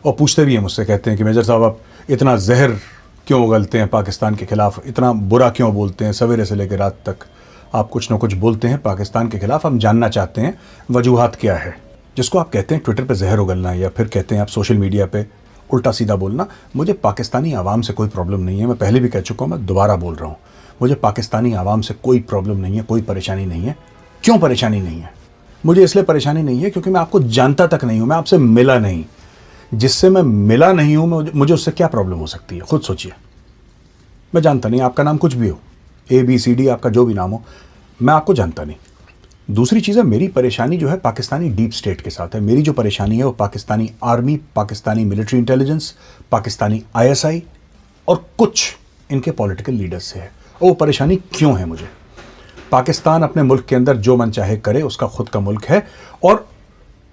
और पूछते भी हैं मुझसे, कहते हैं कि मेजर साहब आप इतना जहर क्यों उगलते हैं पाकिस्तान के खिलाफ, इतना बुरा क्यों बोलते हैं, सवेरे से लेकर रात तक आप कुछ ना कुछ बोलते हैं पाकिस्तान के खिलाफ, हम जानना चाहते हैं वजूहात क्या है। जिसको आप कहते हैं ट्विटर पे जहर उगलना, या फिर कहते हैं आप सोशल मीडिया पे उल्टा सीधा बोलना, मुझे पाकिस्तानी आवाम से कोई प्रॉब्लम नहीं है। मैं पहले भी कह चुका हूँ, मैं दोबारा बोल रहा हूँ, मुझे पाकिस्तानी आवाम से कोई प्रॉब्लम नहीं है, कोई परेशानी नहीं है। क्यों परेशानी नहीं है? मुझे इसलिए परेशानी नहीं है क्योंकि मैं आपको जानता तक नहीं हूँ, मैं आपसे मिला नहीं। जिससे मैं मिला नहीं हूँ, मुझे उससे क्या प्रॉब्लम हो सकती है? खुद सोचिए। मैं जानता नहीं, आपका नाम कुछ भी हो, ABCD आपका जो भी नाम हो, मैं आपको जानता नहीं। दूसरी चीज़ है, मेरी परेशानी जो है पाकिस्तानी डीप स्टेट के साथ है। मेरी जो परेशानी है वो Pakistani army, Pakistani military intelligence, Pakistani ISI और कुछ इनके पॉलिटिकल लीडर्स से है। और वो परेशानी क्यों है मुझे? पाकिस्तान अपने मुल्क के अंदर जो मन चाहे करे, उसका खुद का मुल्क है, और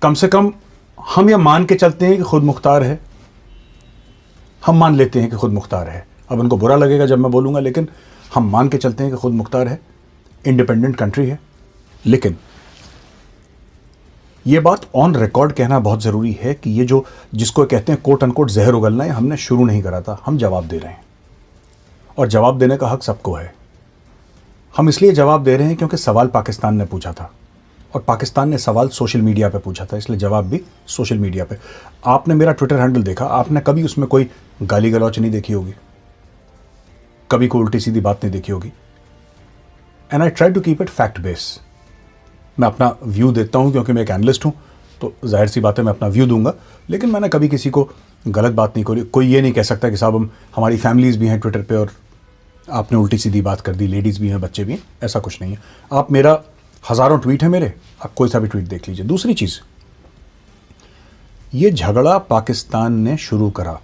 कम से कम हम ये मान के चलते हैं कि खुद मुख्तार है। हम मान लेते हैं कि खुद मुख्तार है। अब उनको बुरा लगेगा जब मैं बोलूँगा, लेकिन हम मान के चलते हैं कि खुद मुख्तार है, इंडिपेंडेंट कंट्री है। लेकिन ये बात ऑन रिकॉर्ड कहना बहुत ज़रूरी है कि ये जो जिसको कहते हैं कोट अनकोट जहर उगलना है, हमने शुरू नहीं करा था, हम जवाब दे रहे हैं। और जवाब देने का हक सबको है। हम इसलिए जवाब दे रहे हैं क्योंकि सवाल पाकिस्तान ने पूछा था, और पाकिस्तान ने सवाल सोशल मीडिया पे पूछा था, इसलिए जवाब भी सोशल मीडिया पे। आपने मेरा ट्विटर हैंडल देखा, आपने कभी उसमें कोई गाली गलौच नहीं देखी होगी, कभी कोई उल्टी सीधी बात नहीं देखी होगी। And I try to keep it fact base. मैं अपना व्यू देता हूं क्योंकि मैं एक एनालिस्ट हूं, तो जाहिर सी बात है मैं अपना व्यू दूंगा, लेकिन मैंने कभी किसी को गलत बात नहीं करी। कोई ये नहीं कह सकता कि साहब हमारी फैमिलीज़ भी हैं ट्विटर पे और आपने उल्टी सीधी बात कर दी, लेडीज़ भी हैं, बच्चे भी हैं, ऐसा कुछ नहीं है। आप मेरा हज़ारों ट्वीट है मेरे, आप कोई सा भी ट्वीट देख लीजिए। दूसरी चीज़, ये झगड़ा पाकिस्तान ने शुरू करा,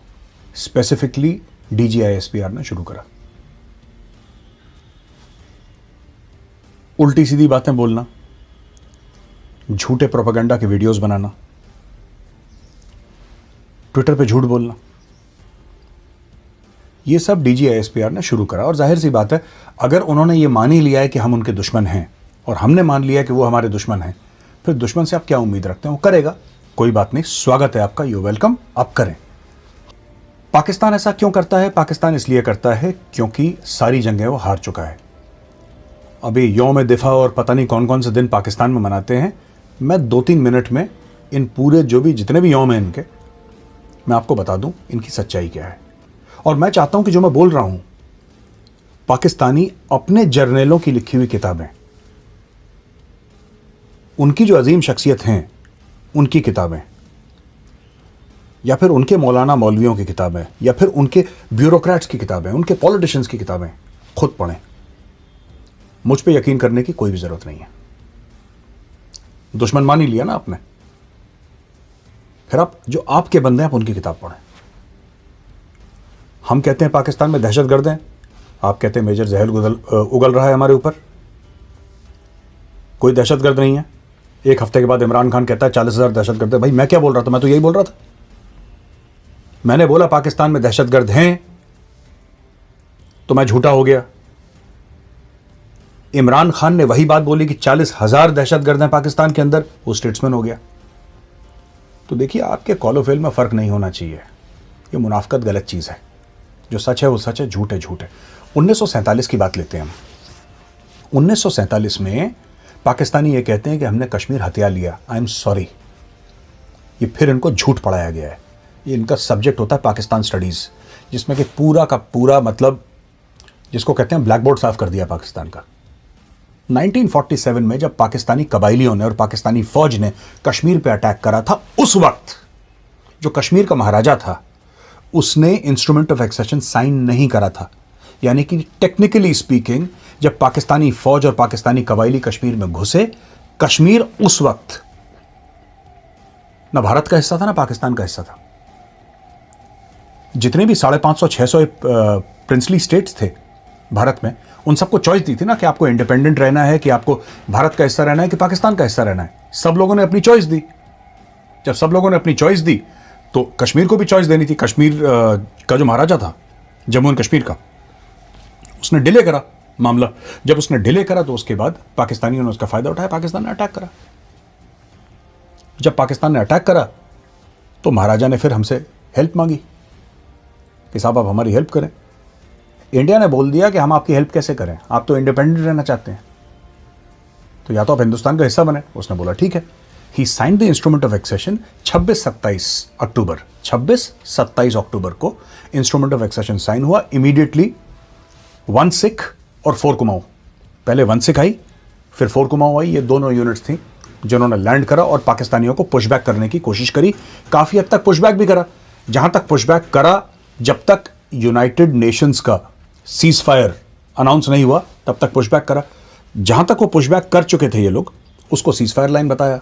स्पेसिफिकली DGI-SPR ने शुरू करा। उल्टी सीधी बातें बोलना, झूठे प्रोपेगेंडा के वीडियोस बनाना, ट्विटर पे झूठ बोलना, ये सब DGI-SPR ने शुरू करा। और जाहिर सी बात है, अगर उन्होंने ये मान ही लिया है कि हम उनके दुश्मन हैं और हमने मान लिया कि वो हमारे दुश्मन हैं, फिर दुश्मन से आप क्या उम्मीद रखते हैं? वो करेगा, कोई बात नहीं, स्वागत है आपका, यू वेलकम, आप करें। पाकिस्तान ऐसा क्यों करता है? पाकिस्तान इसलिए करता है क्योंकि सारी जंगें वो हार चुका है। अभी यौम दिफा और पता नहीं कौन कौन से दिन पाकिस्तान में मनाते हैं। मैं 2-3 मिनट में इन पूरे जो भी जितने भी यौम हैं इनके, मैं आपको बता दूं इनकी सच्चाई क्या है। और मैं चाहता हूं कि जो मैं बोल रहा हूं, पाकिस्तानी अपने जर्नलों की लिखी हुई किताबें, उनकी जो अजीम शख्सियत हैं उनकी किताबें, या फिर उनके मौलाना मौलवियों की किताबें, या फिर उनके ब्यूरोक्रेट्स की किताबें, उनके पॉलिटिशियंस की किताबें खुद पढ़ें। मुझ पे यकीन करने की कोई भी जरूरत नहीं है। दुश्मन मान ही लिया ना आपने, फिर आप जो आपके बंदे हैं आप उनकी किताब पढ़ें। हम कहते हैं पाकिस्तान में दहशतगर्द हैं, आप कहते हैं मेजर जहर उगल रहा है हमारे ऊपर। कोई दहशतगर्द नहीं है। एक हफ्ते के बाद इमरान खान कहता है 40,000 दहशतगर्द है। भाई मैं क्या बोल रहा था? मैं तो यही बोल रहा था। मैंने बोला पाकिस्तान में दहशतगर्द हैं तो मैं झूठा हो गया। इमरान खान ने वही बात बोली कि 40,000 दहशतगर्द हैं पाकिस्तान के अंदर, वो स्टेट्समैन हो गया। तो देखिए, आपके कॉलो फेल में फ़र्क नहीं होना चाहिए। ये मुनाफकत गलत चीज़ है। जो सच है वो सच है, झूठ है झूठ है। 1947 की बात लेते हैं हम। 1947 में पाकिस्तानी ये कहते हैं कि हमने कश्मीर हथिया लिया। आई एम सॉरी, ये फिर इनको झूठ पढ़ाया गया है। ये इनका सब्जेक्ट होता है पाकिस्तान स्टडीज़, जिसमें कि पूरा का पूरा मतलब जिसको कहते हैं ब्लैक बोर्ड साफ कर दिया पाकिस्तान का। 1947 में जब पाकिस्तानी कबाइलियों ने और पाकिस्तानी फौज ने कश्मीर पे अटैक करा था, उस वक्त जो कश्मीर का महाराजा था उसने इंस्ट्रूमेंट ऑफ एक्सेशन साइन नहीं करा था। यानी कि टेक्निकली स्पीकिंग, जब पाकिस्तानी फौज और पाकिस्तानी कबाइली कश्मीर में घुसे, कश्मीर उस वक्त ना भारत का हिस्सा था ना पाकिस्तान का हिस्सा था। जितने भी 550-600 प्रिंसली स्टेट्स थे भारत में, उन सबको चॉइस दी थी ना कि आपको इंडिपेंडेंट रहना है, कि आपको भारत का हिस्सा रहना है, कि पाकिस्तान का हिस्सा रहना है। सब लोगों ने अपनी चॉइस दी। जब सब लोगों ने अपनी चॉइस दी तो कश्मीर को भी चॉइस देनी थी। कश्मीर का जो महाराजा था जम्मू एंड कश्मीर का, उसने डिले करा मामला। जब उसने डिले करा तो उसके बाद पाकिस्तानियों ने उसका फायदा उठाया, पाकिस्तान ने अटैक करा। जब पाकिस्तान ने अटैक करा तो महाराजा ने फिर हमसे हेल्प मांगी कि साहब आप हमारी हेल्प करें। इंडिया ने बोल दिया कि हम आपकी हेल्प कैसे करें, आप तो इंडिपेंडेंट रहना चाहते हैं, तो या तो आप हिंदुस्तान का हिस्सा बने। उसने बोला ठीक है। He signed the instrument of accession 26-27 अक्टूबर को इंस्ट्रूमेंट ऑफ एक्सेशन साइन हुआ। इमीडिएटली 1 सिख और 4 कुमाऊं, पहले 1 सिख आई फिर 4 कुमाऊं आई, ये दोनों यूनिट्स थी जिन्होंने लैंड करा और पाकिस्तानियों को पुशबैक करने की कोशिश करी। काफ़ी हद तक पुशबैक भी करा, जहां तक पुशबैक करा, जब तक यूनाइटेड नेशंस का सीज फायर अनाउंस नहीं हुआ तब तक पुशबैक करा। जहां तक वो पुशबैक कर चुके थे ये लोग, उसको सीज फायर लाइन बताया।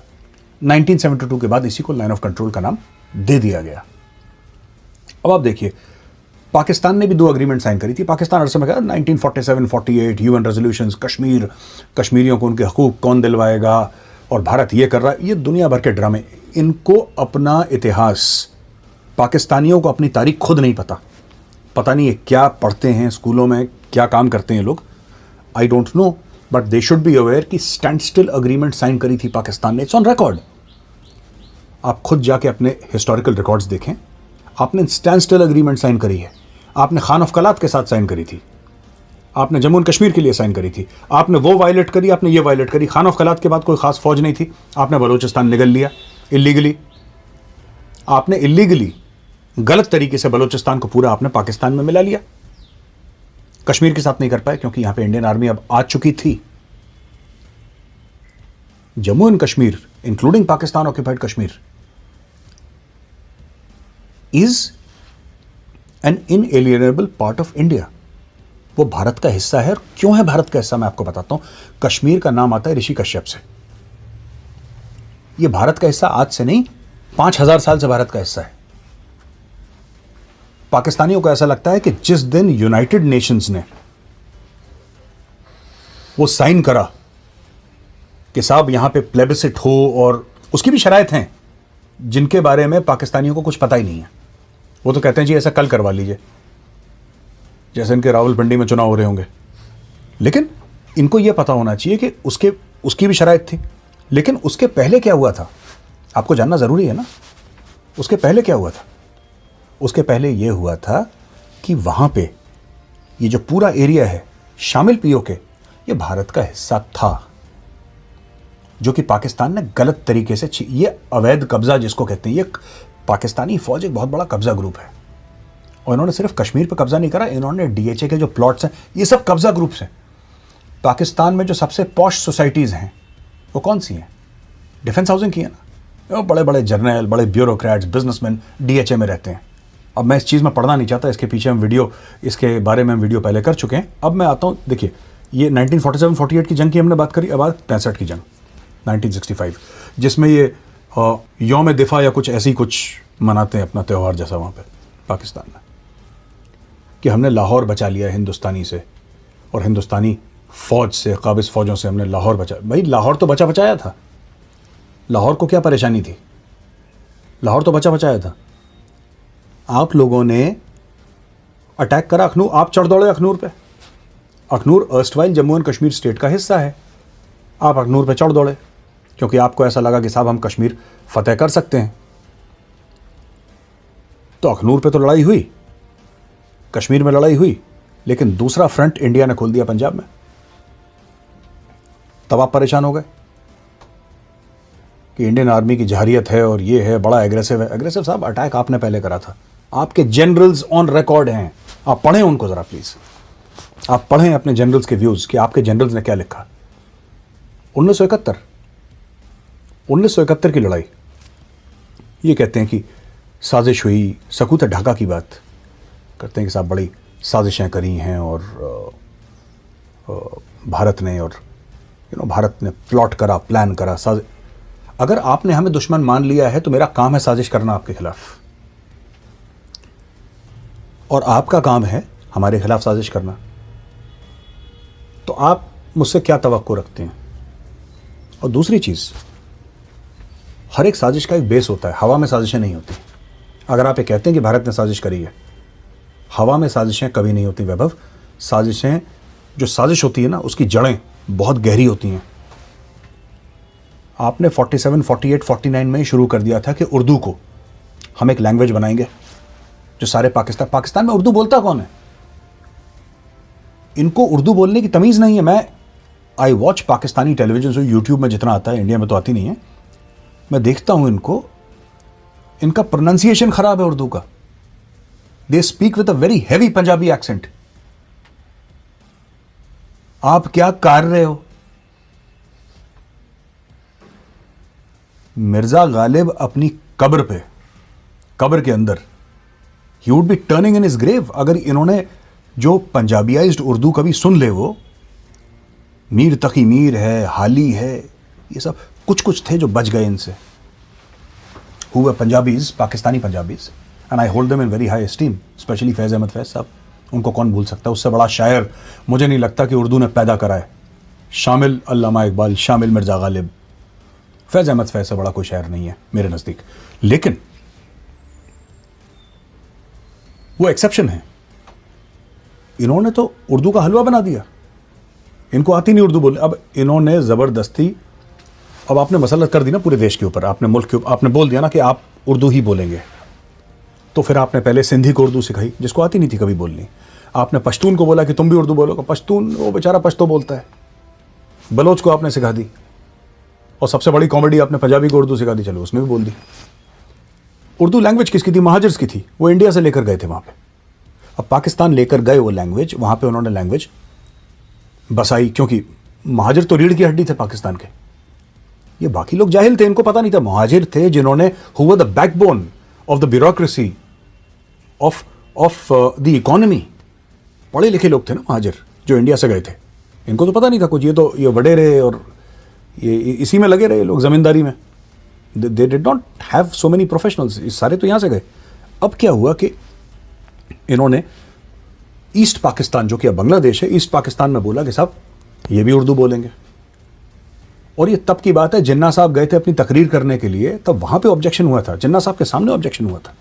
1972 के बाद इसी को लाइन ऑफ कंट्रोल का नाम दे दिया गया। अब आप देखिए, पाकिस्तान ने भी 2 अग्रीमेंट साइन करी थी। पाकिस्तान हर समय कहा 1947-48 यूएन रेजोल्यूशंस, कश्मीरियों को उनके हकूक कौन दिलवाएगा, और भारत ये कर रहा है। ये दुनिया भर के ड्रामे। इनको अपना इतिहास, पाकिस्तानियों को अपनी तारीख खुद नहीं पता नहीं ये क्या पढ़ते हैं स्कूलों में, क्या काम करते हैं लोग, I don't know, but they should be aware कि स्टैंड स्टिल अग्रीमेंट साइन करी थी पाकिस्तान ने। It's on record. आप खुद जाके अपने हिस्टोरिकल रिकॉर्ड्स देखें। आपने स्टैंड स्टिल अग्रीमेंट साइन करी है, आपने खान ऑफ कलात के साथ साइन करी थी, आपने जम्मू एंड कश्मीर के लिए साइन करी थी, आपने वो वायलेट करी, आपने ये वायलेट करी। खान ऑफ कलात के बाद कोई खास फौज नहीं थी, आपने बलूचिस्तान निगल लिया इलीगली। आपने इलीगली गलत तरीके से बलूचिस्तान को पूरा आपने पाकिस्तान में मिला लिया। कश्मीर के साथ नहीं कर पाए क्योंकि यहां पे इंडियन आर्मी अब आ चुकी थी। Jammu and Kashmir including Pakistan occupied Kashmir is an inalienable part of India. वो भारत का हिस्सा है। और क्यों है भारत का हिस्सा, मैं आपको बताता हूं। कश्मीर का नाम आता है ऋषि कश्यप से। ये भारत का हिस्सा आज से नहीं, 5000 साल से भारत का हिस्सा है। पाकिस्तानियों को ऐसा लगता है कि जिस दिन यूनाइटेड नेशंस ने वो साइन करा कि साहब यहां पे प्लेबिसिट हो, और उसकी भी शराइत हैं जिनके बारे में पाकिस्तानियों को कुछ पता ही नहीं है। वो तो कहते हैं जी ऐसा कल करवा लीजिए, जैसे इनके रावलपिंडी में चुनाव हो रहे होंगे। लेकिन इनको यह पता होना चाहिए कि उसकी भी शराइत थी। लेकिन उसके पहले क्या हुआ था, आपको जानना जरूरी है ना। उसके पहले क्या हुआ था? उसके पहले यह हुआ था कि वहां पे ये जो पूरा एरिया है शामिल पीओके, ये भारत का हिस्सा था, जो कि पाकिस्तान ने गलत तरीके से ये अवैध कब्जा जिसको कहते हैं, ये पाकिस्तानी फौज एक बहुत बड़ा कब्जा ग्रुप है। और इन्होंने सिर्फ कश्मीर पर कब्जा नहीं करा, इन्होंने डीएचए के जो प्लॉट्स हैं ये सब कब्जा ग्रुप्स हैं। पाकिस्तान में जो सबसे पॉश सोसाइटीज़ हैं वो कौन सी हैं? डिफेंस हाउसिंग की है ना। वो बड़े बड़े जर्नल, बड़े ब्यूरोक्रेट्स, बिजनेसमैन डीएचए में रहते हैं। अब मैं इस चीज़ में पढ़ना नहीं चाहता, इसके पीछे हम वीडियो, इसके बारे में हम वीडियो पहले कर चुके हैं। अब मैं आता हूँ, देखिए ये 1947-48 की जंग की हमने बात करी, अब आज 65 की जंग 1965, जिसमें ये यौम दिफा या कुछ ऐसी कुछ मनाते हैं अपना त्यौहार जैसा वहाँ पे पाकिस्तान में, कि हमने लाहौर बचा लिया हिंदुस्तानी से, और हिंदुस्तानी फ़ौज से, काबिज़ फ़ौजों से हमने लाहौर बचा। भाई लाहौर तो बचा बचाया था, लाहौर को क्या परेशानी थी? लाहौर तो बचा बचाया था। आप लोगों ने अटैक करा अखनूर, आप चढ़ दौड़े अखनूर पे। Akhnoor erstwhile Jammu and Kashmir state का हिस्सा है। आप अखनूर पे चढ़ दौड़े क्योंकि आपको ऐसा लगा कि साहब हम कश्मीर फतेह कर सकते हैं। तो अखनूर पे तो लड़ाई हुई, कश्मीर में लड़ाई हुई, लेकिन दूसरा फ्रंट इंडिया ने खोल दिया पंजाब में। तब आप परेशान हो गए कि इंडियन आर्मी की जहरियत है और ये है, बड़ा एग्रेसिव है। एग्रेसिव साहब अटैक आपने पहले करा था, आपके जनरल्स ऑन रिकॉर्ड हैं, आप पढ़ें उनको ज़रा प्लीज़। आप पढ़ें अपने जनरल्स के व्यूज़ कि आपके जनरल्स ने क्या लिखा। 1971 की लड़ाई, ये कहते हैं कि साजिश हुई, सकूत ढाका की बात करते हैं कि साहब बड़ी साजिशें करी हैं और भारत ने, और भारत ने प्लॉट करा, प्लान करा। अगर आपने हमें दुश्मन मान लिया है तो मेरा काम है साजिश करना आपके खिलाफ, और आपका काम है हमारे खिलाफ साजिश करना। तो आप मुझसे क्या तवक्को रखते हैं? और दूसरी चीज़, हर एक साजिश का एक बेस होता है, हवा में साजिशें नहीं होती। अगर आप ये कहते हैं कि भारत ने साजिश करी है, हवा में साजिशें कभी नहीं होती वैभव। साजिशें, जो साजिश होती है ना, उसकी जड़ें बहुत गहरी होती हैं। आपने 47, 48, 49 में शुरू कर दिया था कि उर्दू को हम एक लैंग्वेज बनाएंगे, जो सारे पाकिस्तान में उर्दू बोलता कौन है? इनको उर्दू बोलने की तमीज़ नहीं है। आई वॉच पाकिस्तानी टेलीविजन, जो यूट्यूब में जितना आता है, इंडिया में तो आती नहीं है, मैं देखता हूं इनको, इनका प्रोनाउंसिएशन खराब है उर्दू का। They speak with a very heavy Punjabi accent. आप क्या कर रहे हो? मिर्जा गालिब अपनी कब्र के अंदर, he would be turning in his grave अगर इन्होंने जो पंजाबियाइज्ड उर्दू कभी सुन ले। वो मीर तकी मीर है, हाली है, ये सब कुछ थे जो बच गए इनसे। Who were Punjabis, Pakistani Punjabis, and I hold them in very high esteem, specially Faiz Ahmed Faiz साहब। उनको कौन भूल सकता है? उससे बड़ा शायर मुझे नहीं लगता कि उर्दू ने पैदा करा है। शामिल अल्लामा इकबाल, शामिल मिर्जा गालिब, फैज़ अहमद फैज़ से बड़ा कोई शायर नहीं है मेरे नज़दीक। लेकिन वो एक्सेप्शन है। इन्होंने तो उर्दू का हलवा बना दिया। इनको आती नहीं उर्दू बोलने। अब इन्होंने ज़बरदस्ती, अब आपने मसलत कर दी ना पूरे देश के ऊपर, आपने मुल्क के ऊपर, आपने बोल दिया ना कि आप उर्दू ही बोलेंगे। तो फिर आपने पहले सिंधी को उर्दू सिखाई, जिसको आती नहीं थी कभी बोलनी। आपने पश्तून को बोला कि तुम भी उर्दू बोलोगे। पश्तून, वो बेचारा पश्तो बोलता है। बलोच को आपने सिखा दी, और सबसे बड़ी कॉमेडी, आपने पंजाबी को उर्दू सिखा दी, चलो उसमें भी बोल दी। उर्दू लैंग्वेज किसकी थी? महाजर्स की थी। वो इंडिया से लेकर गए थे वहाँ पे। अब पाकिस्तान लेकर गए वो लैंग्वेज, वहाँ पे उन्होंने लैंग्वेज बसाई, क्योंकि महाजिर तो रीढ़ की हड्डी थे पाकिस्तान के। ये बाकी लोग जाहिल थे, इनको पता नहीं था। महाजिर थे जिन्होंने, who were the backbone of the bureaucracy of the economy. पढ़े लिखे लोग थे ना महाजिर, जो इंडिया से गए थे। इनको तो पता नहीं था कुछ। ये वडेरे और ये इसी में लगे रहे लोग, जमींदारी में। They did not have so many professionals. इस सारे तो यहाँ से गए। अब क्या हुआ कि इन्होंने ईस्ट पाकिस्तान, जो कि अब बांग्लादेश है, ईस्ट पाकिस्तान में बोला कि साहब ये भी उर्दू बोलेंगे। और ये तब की बात है, जिन्ना साहब गए थे अपनी तकरीर करने के लिए, तब वहां पे ऑब्जेक्शन हुआ था। जिन्ना साहब के सामने ऑब्जेक्शन हुआ था।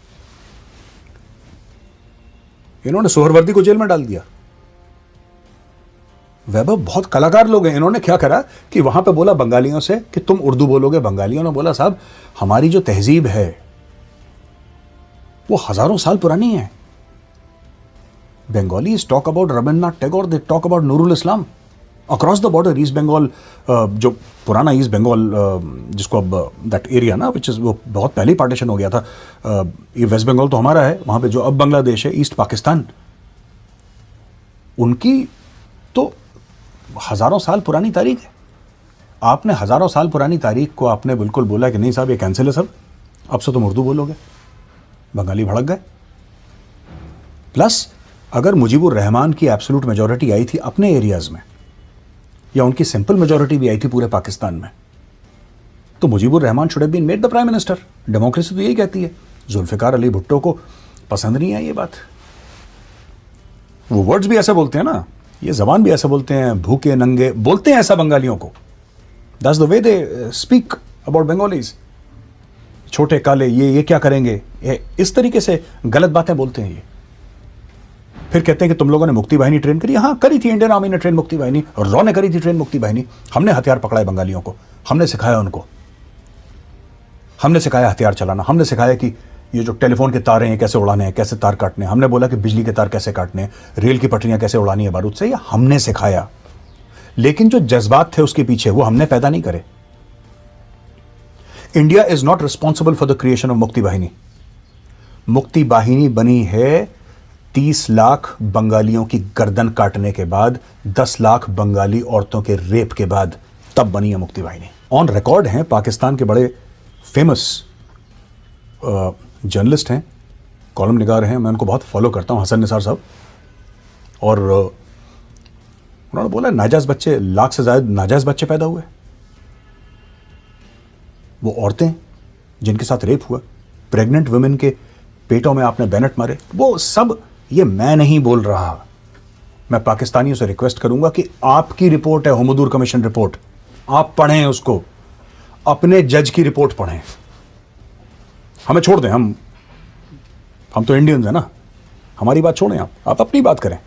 इन्होंने सोहरवर्दी को जेल में डाल दिया। वैभव बहुत कलाकार लोग हैं। इन्होंने क्या करा कि वहां पे बोला बंगालियों से कि तुम उर्दू बोलोगे। बंगालियों ने बोला साहब हमारी जो तहजीब है वो हजारों साल पुरानी है। Bengalis talk about Rabindranath Tagore, they talk about Nurul Islam across the border, East Bengal, जो पुराना ईस्ट बंगाल, जिसको अब दैट एरिया ना, विच इज़, वो बहुत पहले ही पार्टीशन हो गया था। ये वेस्ट बंगाल तो हमारा है, वहाँ पे जो अब बांग्लादेश है, ईस्ट पाकिस्तान, उनकी तो हज़ारों साल पुरानी तारीख है। आपने हज़ारों साल पुरानी तारीख को आपने बिल्कुल बोला कि नहीं साहब ये कैंसिल है सब, अब से तुम उर्दू बोलोगे। बंगाली भड़क गए। प्लस अगर मुजीबुर रहमान की एब्सोल्यूट मेजॉरिटी आई थी अपने एरियाज़ में, या उनकी सिंपल मेजॉरिटी भी आई थी पूरे पाकिस्तान में, तो Mujibur Rahman should have been made the prime minister. Democracy तो यही कहती है। जुल्फिकार अली भुट्टो को पसंद नहीं है ये बात। वो वर्ड्स भी ऐसे बोलते हैं ना, ये जबान भी ऐसे बोलते हैं, भूखे नंगे बोलते हैं ऐसा बंगालियों को। That's the way they speak about Bengalis. छोटे काले, ये क्या करेंगे, इस तरीके से गलत बातें बोलते हैं ये। फिर कहते हैं कि तुम लोगों ने मुक्ति बाहिनी ट्रेन करी। हाँ करी थी, इंडियन आर्मी ने ट्रेन मुक्ति बाहिनी, और रॉ ने करी थी ट्रेन मुक्ति बाहिनी। हमने हथियार पकड़ाए बंगालियों को, हमने सिखाया उनको, हमने सिखाया हथियार चलाना, हमने सिखाया कि ये जो टेलीफोन के तार हैं कैसे उड़ाने हैं, कैसे तार काटने हैं। हमने बोला कि बिजली के तार कैसे काटने हैं, रेल की पटरियां कैसे उड़ानी है बारूद से, ये हमने सिखाया। लेकिन जो जज्बात थे उसके पीछे, वो हमने पैदा नहीं करे। India is not responsible for the creation of मुक्ति बाहिनी। मुक्ति बाहिनी बनी है 30 लाख बंगालियों की गर्दन काटने के बाद, 10 लाख बंगाली औरतों के रेप के बाद, तब बनी है मुक्ति बाहिनी। ऑन रिकॉर्ड हैं, पाकिस्तान के बड़े फेमस जर्नलिस्ट हैं, कॉलम निगार हैं, मैं उनको बहुत फॉलो करता हूं, हसन निसार साहब। और उन्होंने बोला नाजायज बच्चे, लाख से ज्यादा नाजायज बच्चे पैदा हुए। वो औरतें जिनके साथ रेप हुआ, प्रेग्नेंट वुमेन के पेटों में आपने बैनट मारे, वो सब, ये मैं नहीं बोल रहा। मैं पाकिस्तानियों से रिक्वेस्ट करूंगा कि आपकी रिपोर्ट है, हुमदूर कमीशन रिपोर्ट, आप पढ़ें उसको, अपने जज की रिपोर्ट पढ़ें। हमें छोड़ दें, हम तो इंडियंस हैं ना, हमारी बात छोड़ें, आप अपनी बात करें।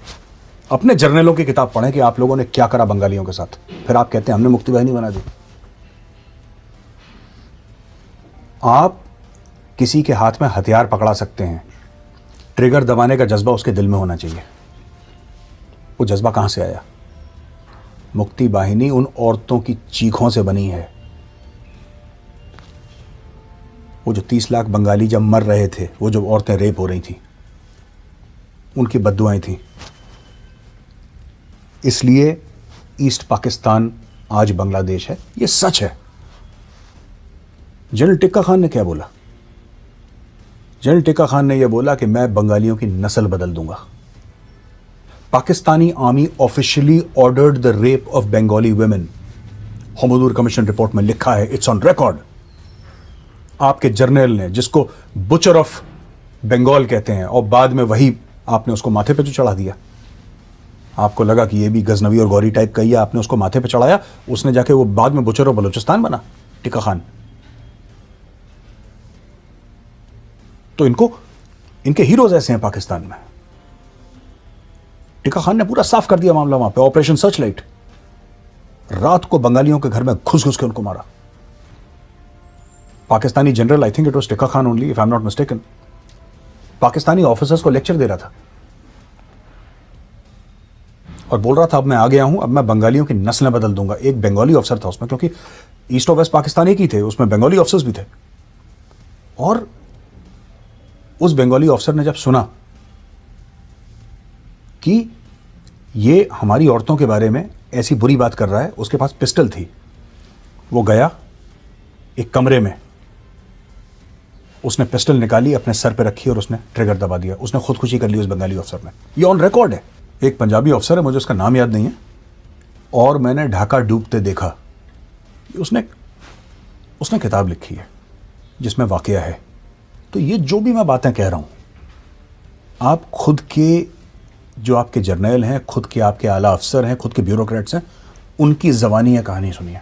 अपने जर्नलों की किताब पढ़ें कि आप लोगों ने क्या करा बंगालियों के साथ। फिर आप कहते हैं हमने मुक्ति बाहिनी बना दी। आप किसी के हाथ में हथियार पकड़ा सकते हैं, ट्रिगर दबाने का जज्बा उसके दिल में होना चाहिए। वो जज्बा कहां से आया? मुक्ति वाहिनी उन औरतों की चीखों से बनी है। वो जो 30 लाख बंगाली जब मर रहे थे, वो जो औरतें रेप हो रही थी, उनकी बद्दुआएं थी। इसलिए ईस्ट पाकिस्तान आज बांग्लादेश है। ये सच है। जनरल टिक्का खान ने क्या बोला? जनरल टिक्का खान ने यह बोला कि मैं बंगालियों की नस्ल बदल दूंगा। Pakistani army officially ordered the rape of Bengali women. Hamoodur commission report में लिखा है, इट्स ऑन रिकॉर्ड। आपके जर्नल ने, जिसको बुचर ऑफ बंगाल कहते हैं, और बाद में वही आपने उसको माथे पे जो चढ़ा दिया। आपको लगा कि ये भी गजनवी और गौरी टाइप का ही है, आपने उसको माथे पे चढ़ाया, उसने जाके वो बाद में बुचर ऑफ बलूचिस्तान बना, टिक्का खान। तो इनके हीरोज ऐसे हैं पाकिस्तान में। टिक्का खान ने पूरा साफ कर दिया मामला वहां पे, ऑपरेशन सर्चलाइट। रात को बंगालियों के घर में घुस घुस के उनको मारा। Pakistani general, I think it was tikka Khan only, if I am not mistaken, Pakistani officers को लेक्चर दे रहा था और बोल रहा था अब मैं आ गया हूं, अब मैं बंगालियों की नस्लें बदल दूंगा। एक बंगाली अफसर था उसमें, क्योंकि ईस्ट और वेस्ट पाकिस्तान एक ही थे, उसमें बंगाली ऑफिसर्स भी थे। और उस बंगाली ऑफिसर ने जब सुना कि ये हमारी औरतों के बारे में ऐसी बुरी बात कर रहा है, उसके पास पिस्टल थी, वो गया एक कमरे में, उसने पिस्टल निकाली, अपने सर पे रखी और उसने ट्रिगर दबा दिया। उसने खुदकुशी कर ली उस बंगाली अफसर ने। ये ऑन रिकॉर्ड है। एक पंजाबी अफसर है, मुझे उसका नाम याद नहीं है, और मैंने ढाका डूबते देखा, उसने किताब लिखी है जिसमें वाकया है। तो ये जो भी मैं बातें कह रहा हूं, आप खुद के जो आपके जर्नल हैं, खुद के आपके आला अफसर हैं, खुद के ब्यूरोक्रेट्स हैं, उनकी ज़बानी कहानी सुनिए।